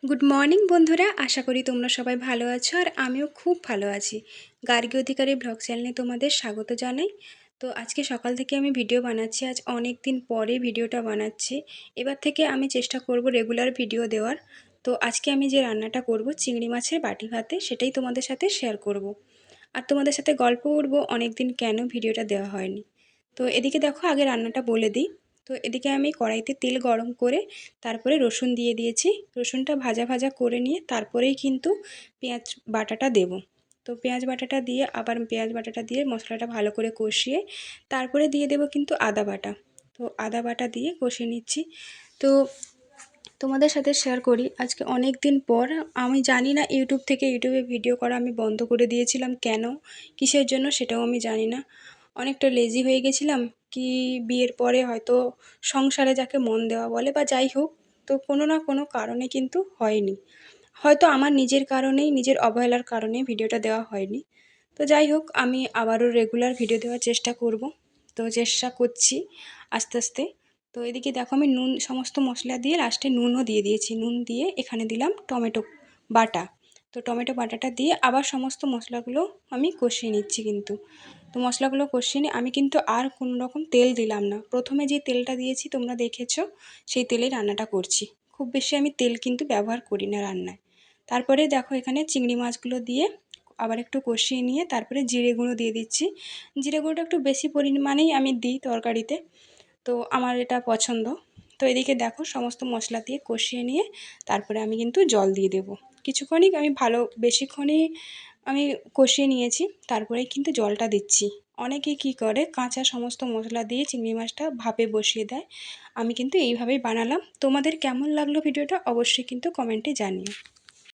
Good morning বন্ধুরা, আশা করি তোমরা সবাই ভালো আছো আর আমিও খুব ভালো আছি। গার্গী অধিকারী ব্লগ চ্যানেলে তোমাদের স্বাগত জানাই। তো আজকে সকাল থেকে আমি ভিডিও বানাচ্ছি, আজ অনেক দিন পরে ভিডিওটা বানাচ্ছি। এবার থেকে আমি চেষ্টা করব রেগুলার ভিডিও দেওয়ার। তো আজকে আমি যে রান্নাটা করব চিংড়ি মাছের বাটি ভাতে, সেটাই তোমাদের সাথে শেয়ার করব। আর তোমাদের সাথে গল্প করব অনেক দিন কেন ভিডিওটা দেওয়া হয়নি। তো এদিকে দেখো, আগে রান্নাটা বলে দিই। তো এদিকে আমি কড়াইতে তেল গরম করে তারপরে রসুন দিয়ে দিয়েছি। রসুনটা ভাজা ভাজা করে নিয়ে তারপরেই কিন্তু পেঁয়াজ বাটাটা দেব। তো পেঁয়াজ বাটাটা দিয়ে আবার পেঁয়াজ বাটাটা দিয়ে মশলাটা ভালো করে কষিয়ে তারপরে দিয়ে দেব কিন্তু আদা বাটা। তো আদা বাটা দিয়ে কষিয়ে নিচ্ছি। তো তোমাদের সাথে শেয়ার করি, আজকে অনেক দিন পর আমি জানি না ইউটিউবে ভিডিও করা আমি বন্ধ করে দিয়েছিলাম কেন, কিসের জন্য সেটাও আমি জানি না। অনেকটা লেজি হয়ে গেছিলাম, কি বিয়ের পরে হয়তো সংসারে যাকে মন দেওয়া বলে বা যাই হোক, তো কোনো না কোনো কারণে কিন্তু হয়নি। হয়তো আমার নিজের কারণেই, নিজের অবহেলার কারণে ভিডিওটা দেওয়া হয়নি। তো যাই হোক, আমি আবারও রেগুলার ভিডিও দেওয়ার চেষ্টা করব। তো চেষ্টা করছি আস্তে আস্তে। তো এদিকে দেখো, আমি নুন সমস্ত মশলা দিয়ে লাস্টে নুনও দিয়ে দিয়েছি। নুন দিয়ে এখানে দিলাম টমেটো বাটা। তো টমেটো বাটাটা দিয়ে আবার সমস্ত মশলাগুলো আমি কষিয়ে নিচ্ছি কিন্তু। তো মশলাগুলো কষিয়ে নিয়ে আমি কিন্তু আর কোনো রকম তেল দিলাম না। প্রথমে যে তেলটা দিয়েছি তোমরা দেখেছো, সেই তেলেই রান্নাটা করছি। খুব বেশি আমি তেল কিন্তু ব্যবহার করি না রান্নায়। তারপরে দেখো, এখানে চিংড়ি মাছগুলো দিয়ে আবার একটু কষিয়ে নিয়ে তারপরে জিরে গুঁড়ো দিয়ে দিচ্ছি। জিরে গুঁড়োটা একটু বেশি পরিমাণেই আমি দিই তরকারিতে, তো আমার এটা পছন্দ। তো এদিকে দেখো, সমস্ত মশলা দিয়ে কষিয়ে নিয়ে তারপরে আমি কিন্তু জল দিয়ে দেবো। কিছুক্ষণই আমি বেশিক্ষণই আমি কষিয়ে নিয়েছি, তারপরে কিন্তু জলটা দিচ্ছি। অনেকে কি করে, কাঁচা সমস্ত মশলা দিয়ে চিংড়ি মাছটা ভাপে বসিয়ে দেয়। আমি কিন্তু এইভাবেই বানালাম। তোমাদের কেমন লাগলো ভিডিওটা অবশ্যই কিন্তু কমেন্টে জানিও।